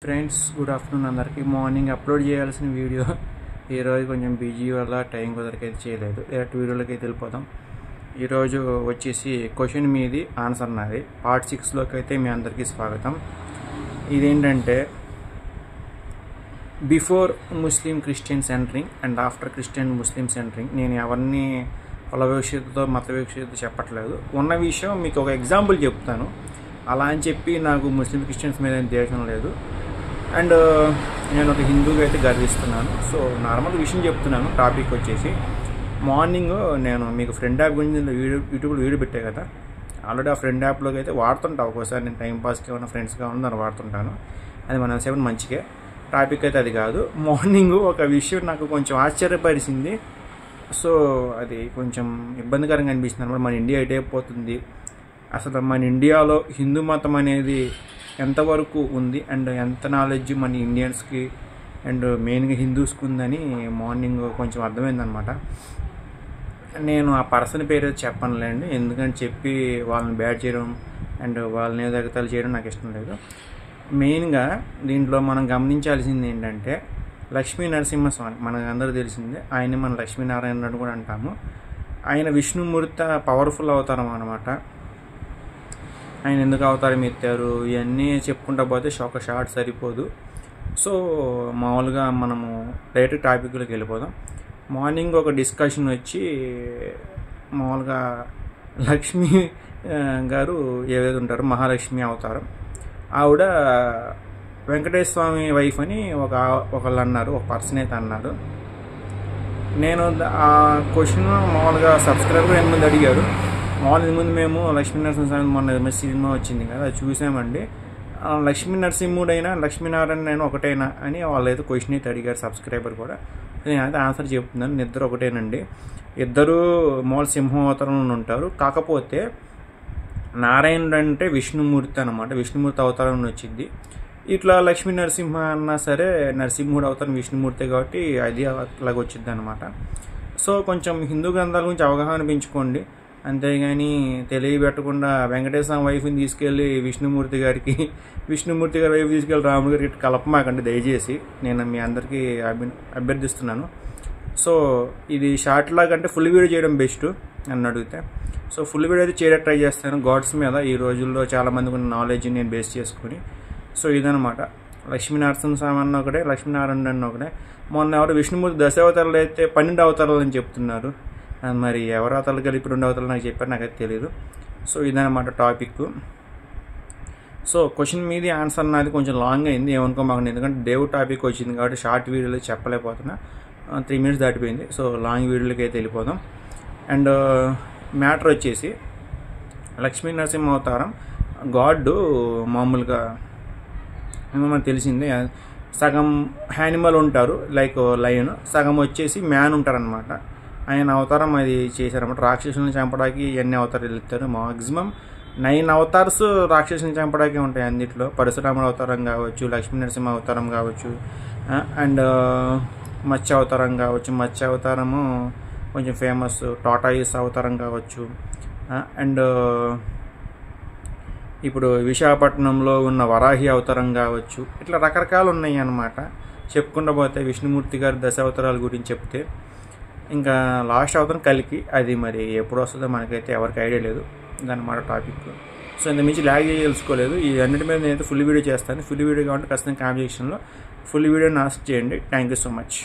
Friends good afternoon అందరికీ. Morning upload చేయాల్సిన video ఈరోజు కొంచెం బిజీ వల్ల టైం కుదరకైతే చేయలేదు. డైరెక్ట్ వీడియోలోకి అయితే వెళ్ళిపోదాం. ఈరోజు వచ్చేసి క్వశ్చన్ మీది ఆన్సర్ నాది పార్ట్ 6లోకి అయితే మీ అందరికీ స్వాగతం. ఇదేంటంటే before Muslim Christians entering and after Christian Muslims entering. నేను ఎవరిని కుల వివక్షతతో మత వివక్షతతో చెప్పట్లేదు. ఉన్న విషయం మీకు ఒక ఎగ్జాంపుల్ చెప్తాను. అలా అని చెప్పి నాకు ముస్లిం క్రిస్టియన్స్ మీద ద్వేషం లేదు. అండ్ నేను ఒక హిందూగా అయితే గర్విస్తున్నాను. సో నార్మల్ విషయం చెప్తున్నాను. టాపిక్ వచ్చేసి మార్నింగ్ నేను మీకు ఫ్రెండ్ యాప్ గురించి యూట్యూబ్లో వీడియో పెట్టే కదా. ఆల్రెడీ ఆ ఫ్రెండ్ యాప్లోకి అయితే వాడుతుంటా. ఒక్కోసారి నేను టైంపాస్కి ఏమైనా ఫ్రెండ్స్గా ఉన్న దాన్ని వాడుతుంటాను. అది మన సేపు మంచిగా. టాపిక్ అయితే అది కాదు. మార్నింగ్ ఒక విషయం నాకు కొంచెం ఆశ్చర్యపరిచింది. సో అది కొంచెం ఇబ్బందికరంగా అనిపిస్తుంది అనమాట. మన ఇండియా ఎటైపోతుంది, అసలు మన ఇండియాలో హిందూ మతం అనేది ఎంతవరకు ఉంది అండ్ ఎంత నాలెడ్జ్ మన ఇండియన్స్కి అండ్ మెయిన్గా హిందూస్కి ఉందని మార్నింగ్ కొంచెం అర్థమైందనమాట. నేను ఆ పర్సన్ పేరు చెప్పనులేండి, ఎందుకంటే చెప్పి వాళ్ళని బ్యాడ్ చేయడం అండ్ వాళ్ళని ఎగతాళి చేయడం నాకు ఇష్టం లేదు. మెయిన్గా దీంట్లో మనం గమనించాల్సింది ఏంటంటే లక్ష్మీ నరసింహస్వామి మనకు అందరూ తెలిసిందే. ఆయన్ని మనం లక్ష్మీనారాయణ అని కూడా అంటాము. ఆయన విష్ణుమూర్తి పవర్ఫుల్ అవతారం అనమాట. ఆయన ఎందుకు అవతారం ఎత్తారు ఇవన్నీ చెప్పుకుంటా పోతే ఒక షార్ట్ సరిపోదు. సో మామూలుగా మనము డైరెక్ట్ టాపిక్లోకి వెళ్ళిపోదాం. మార్నింగ్ ఒక డిస్కషన్ వచ్చి మామూలుగా లక్ష్మి గారు ఏదైతే ఉంటారో మహాలక్ష్మి అవతారం, ఆవిడ వెంకటేశ్వర స్వామి వైఫ్ అని ఒకళ్ళు అన్నారు, ఒక పర్సన్ అయితే అన్నారు. నేను ఆ క్వశ్చన్ మామూలుగా సబ్స్క్రైబర్ ఎనిమిది అడిగారు. మామూలు ముందు మేము లక్ష్మీ నరసింహస్వామి మొన్న సినిమా వచ్చింది కదా, అది చూసామండి. లక్ష్మీ నరసింహుడైనా లక్ష్మీనారాయణ అయినా ఒకటైనా అని వాళ్ళైతే క్వశ్చన్ అయితే అడిగారు సబ్స్క్రైబర్ కూడా. నేనైతే ఆన్సర్ చెప్తున్నాను. ఇద్దరు ఒకటేనండి. ఇద్దరు మామూలు సింహావతారంలో ఉంటారు. కాకపోతే నారాయణుడు అంటే విష్ణుమూర్తి అనమాట. విష్ణుమూర్తి అవతారం వచ్చింది. ఇట్లా లక్ష్మీ నరసింహ అన్నా సరే నరసింహుడు అవతారం విష్ణుమూర్తి కాబట్టి అది అలాగ వచ్చింది అనమాట. సో కొంచెం హిందూ గ్రంథాల గురించి అవగాహన పెంచుకోండి, అంతేగాని తెలియబెట్టకుండా వెంకటేశ్వర స్వామి వైఫ్ని తీసుకెళ్ళి విష్ణుమూర్తి గారి వైఫ్ తీసుకెళ్ళి రాముడి గారికి కలపమాకండి దయచేసి, నేను మీ అందరికీ అభ్యర్థిస్తున్నాను. సో ఇది షార్ట్ లాగా అంటే ఫుల్ వీడియో చేయడం బెస్ట్ నన్ను అడిగితే. సో ఫుల్ వీడియో అయితే చేయడానికి ట్రై చేస్తాను గాడ్స్ మీద. ఈ రోజుల్లో చాలామందికి ఉన్న నాలెడ్జ్ నేను బేస్ చేసుకుని. సో ఇదనమాట. లక్ష్మీనరసింహ స్వామి అన్న ఒకటే, లక్ష్మీనారాయణ అన్న ఒకటే. మొన్న ఎవరు విష్ణుమూర్తి 10 అవతారాలు అయితే 12 అవతారాలు అని చెప్తున్నారు. మరి ఎవరు అవతారాలు కలిపి 2 అవతారాలు నాకు చెప్పారు, నాకైతే తెలియదు. సో ఇదనమాట టాపిక్. సో క్వశ్చన్ మీది ఆన్సర్ నాది కొంచెం లాంగ్ అయింది, ఏమనుకోమాకండి. ఎందుకంటే దేవుడు టాపిక్ వచ్చింది కాబట్టి షార్ట్ వీడియోలో చెప్పలేకపోతున్నా. 3 minutes దాటిపోయింది. సో లాంగ్ వీడియోలకి అయితే వెళ్ళిపోదాం. అండ్ మ్యాటర్ వచ్చేసి లక్ష్మీ నరసింహ అవతారం గాడ్ మామూలుగా మనకు తెలిసిందే. సగం యానిమల్ ఉంటారు లైక్ లయన్, సగం వచ్చేసి మ్యాన్ ఉంటారనమాట. ఆయన అవతారం అది చేశారన్నమాట. రాక్షసులను చంపడానికి ఎన్ని అవతారాలు ఇస్తారు, మాక్సిమం 9 అవతార్స్ రాక్షసులను చంపడానికి ఉంటాయి. అన్నిట్లో పరశురాముడు అవతారం కావచ్చు, లక్ష్మీ నరసింహ అవతారం కావచ్చు, అండ్ మత్స్య అవతారం కావచ్చు. మత్స్య అవతారము కొంచెం ఫేమస్. టాటాయిస్ అవతారం కావచ్చు. అండ్ ఇప్పుడు విశాఖపట్నంలో ఉన్న వరాహి అవతారం కావచ్చు. ఇట్లా రకరకాలు ఉన్నాయి అన్నమాట. చెప్పుకుంటూ పోతే విష్ణుమూర్తి గారి 10 అవతారాల గురించి చెప్తే ఇంకా లాస్ట్ అవతారం కలికి, అది మరి ఎప్పుడు వస్తుందో మనకైతే ఎవరికి ఐడియా లేదు. ఇదన్నమాట టాపిక్. సో ఇంత మించి ల్యాగ్ తెలుసుకోలేదు. ఈ అన్నిటి మీద నేనైతే ఫుల్ వీడియో చేస్తాను. ఫుల్ వీడియో కావాలంటే ఖచ్చితంగా కామెంట్ సెక్షన్లో ఫుల్ వీడియోని ఆస్క్ చేయండి. Thank you so much.